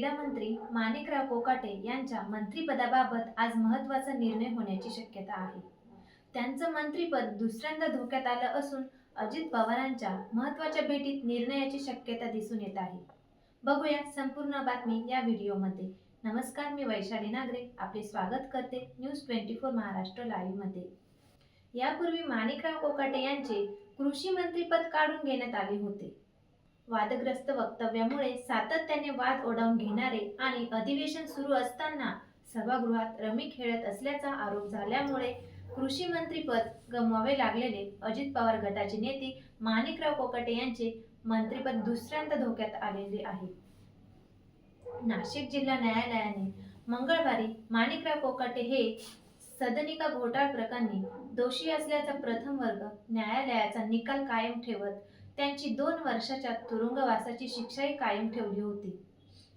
क्रीडा मंत्री माणिकराव कोकाटे यांच्या मंत्रिपदाबाबत आज महत्त्वाचा निर्णय होण्याची शक्यता आहे. त्यांचं मंत्रिपद दुसऱ्यांदा धोक्यात आलं असून अजित पवारांच्या महत्त्वाच्या भेटीत निर्णयाची शक्यता दिसून येत आहे. बघूया संपूर्ण बातमी या व्हिडिओमध्ये. नमस्कार, मी वैशाली नागरे आपले स्वागत करते न्यूज 24 महाराष्ट्र लाईव्ह मध्ये. यापूर्वी माणिकराव कोकाटे यांचे कृषी मंत्रिपद काढून घेण्यात आले होते. वादग्रस्त वक्तव्यामुळे सातत्याने वाद ओढावून घेणारे आणि अधिवेशन सुरू असताना सभागृहात रमी खेळत असल्याचा आरोप झाल्यामुळे कृषी मंत्रिपद गमवावे लागलेले अजित पवार गटाचे नेते माणिकराव कोकाटे यांचे मंत्रिपद दुसऱ्यांदा धोक्यात आलेले आहे. नाशिक जिल्हा न्यायालयाने मंगळवारी माणिकराव कोकाटे हे सदनिका घोटाळा प्रकरणी दोषी असल्याचा प्रथम वर्ग न्यायालयाचा निकाल कायम ठेवत त्यांची 2 वर्षाच्या तुरुंगवासाची शिक्षाही कायम ठेवली होती.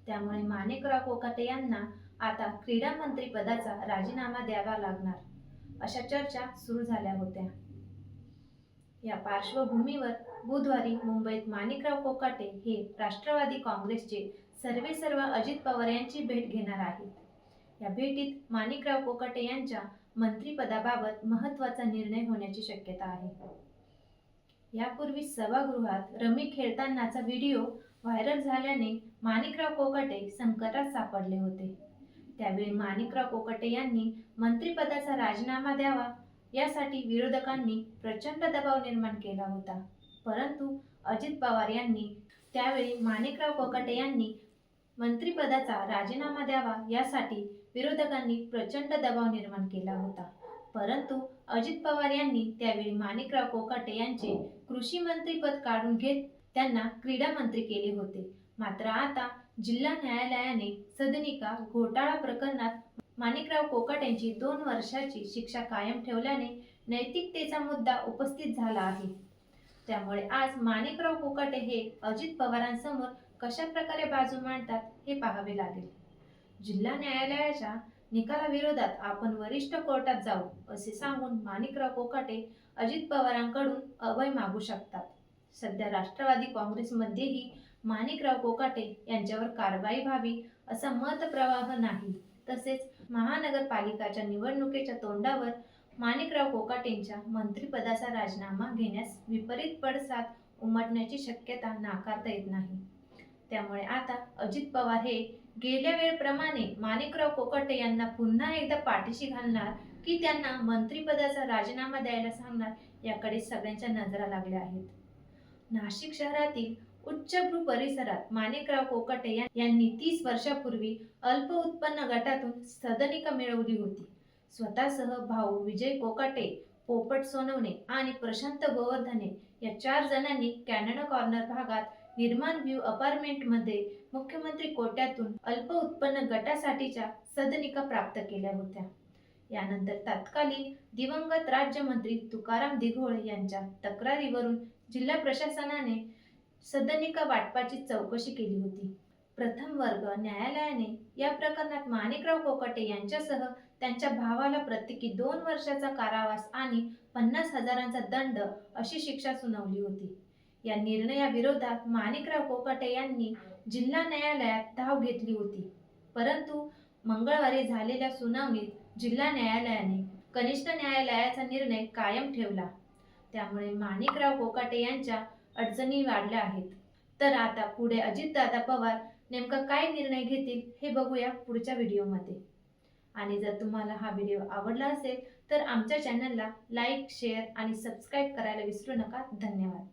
त्यामुळे माणिकराव कोकाटे यांना आता क्रीडा मंत्री पदाचा राजीनामा द्यावा लागणार अशा चर्चा सुरू झाल्या होत्या. या पार्श्वभूमीवर बुधवारी मुंबईत माणिकराव कोकाटे हे राष्ट्रवादी काँग्रेसचे सर्वेसर्वा अजित पवार यांची भेट घेणार आहेत. या भेटीत माणिकराव कोकाटे यांच्या मंत्रिपदाबाबत महत्त्वाचा निर्णय होण्याची शक्यता आहे. यापूर्वी सभागृहात रमी खेळतानाचा व्हिडिओ व्हायरल झाल्याने माणिकराव कोकाटे संकटात सापडले होते. त्यावेळी माणिकराव कोकाटे यांनी मंत्रिपदाचा राजीनामा द्यावा यासाठी विरोधकांनी प्रचंड दबाव निर्माण केला होता. परंतु अजित पवार यांनी त्यावेळी माणिकराव कोकाटे यांनी मंत्रिपदाचा राजीनामा द्यावा यासाठी विरोधकांनी प्रचंड दबाव निर्माण केला होता. परंतु अजित पवार यांनी त्यावेळी माणिकराव कोकाटे यांचे कृषी मंत्रिपद काढून घेत त्यांना क्रीडा मंत्री केले होते. मात्र आता जिल्हा न्यायालयाने सदनिका घोटाळा प्रकरणात माणिकराव कोकाटेंची 2 वर्षाची शिक्षा कायम ठेवल्याने नैतिकतेचा मुद्दा उपस्थित झाला आहे. त्यामुळे आज माणिकराव कोकाटे हे अजित पवारांसमोर कशा प्रकारे बाजू मांडतात हे पाहावे लागेल. जिल्हा न्यायालयाच्या निकालाविरोधात आपण वरिष्ठ कोर्टात जाऊ असे सांगून माणिकराव कोकाटे अजित पवारांकडून अभय मागू शकतात. सध्या राष्ट्रवादी काँग्रेसमध्येही माणिकराव कोकाटे यांच्यावर कारवाई व्हावी असा मतप्रवाह नाही. तसेच महानगरपालिकाच्या निवडणुकीच्या तोंडावर माणिकराव कोकाटेंच्या मंत्रिपदाचा राजीनामा घेण्यास विपरीत पडसाद उमटण्याची शक्यता नाकारता येत नाही. त्यामुळे आता अजित पवार हे गेल्या वेळेप्रमाणे माणिकराव कोकाटे यांना पुन्हा एकदा पाठीशी घालणार की त्यांना मंत्रिपदाचा राजीनामा द्यायला सांगणार याकडे सगळ्यांच्या नजरा लागल्या आहेत. नाशिक शहरातील उच्चभ्रू परिसरात माणिकराव कोकाटे यांनी 30 वर्षापूर्वी अल्प उत्पन्न गटातून सदनिका मिळवली होती. स्वतःसह भाऊ विजय कोकाटे, पोपट सोनवणे आणि प्रशांत गोवर्धने या 4 जणांनी कॅनडा कॉर्नर भागात निर्माण व्ह्यू अपार्टमेंटमध्ये मुख्यमंत्री कोट्यातून अल्प उत्पन्न गटासाठीच्या सदनिका प्राप्त केल्या होत्या. यानंतर तत्कालीन दिवंगत राज्यमंत्री तुकाराम दिघोळे यांच्या तक्रारीवरून जिल्हा प्रशासनाने सदनिका वाटपाची चौकशी केली होती. प्रथम वर्ग न्यायालयाने या प्रकरणात माणिकराव कोकाटे यांच्यासह त्यांच्या भावाला प्रत्येकी 2 वर्षाचा कारावास आणि 50,000चा दंड अशी शिक्षा सुनावली होती. या निर्णयाविरोधात माणिकराव कोकाटे यांनी जिल्हा न्यायालयात धाव घेतली होती. परंतु मंगळवारी झालेल्या सुनावणीत जिल्हा न्यायालयाने कनिष्ठ न्यायालयाचा निर्णय कायम ठेवला. त्यामुळे माणिकराव कोकाटे यांच्या अडचणी वाढल्या आहेत. तर आता पुढे अजितदादा पवार नेमका काय निर्णय घेतील हे बघूया पुढच्या व्हिडिओमध्ये. आणि जर तुम्हाला हा व्हिडिओ आवडला असेल तर आमच्या चॅनलला लाईक, शेअर आणि सबस्क्राईब करायला विसरू नका. धन्यवाद.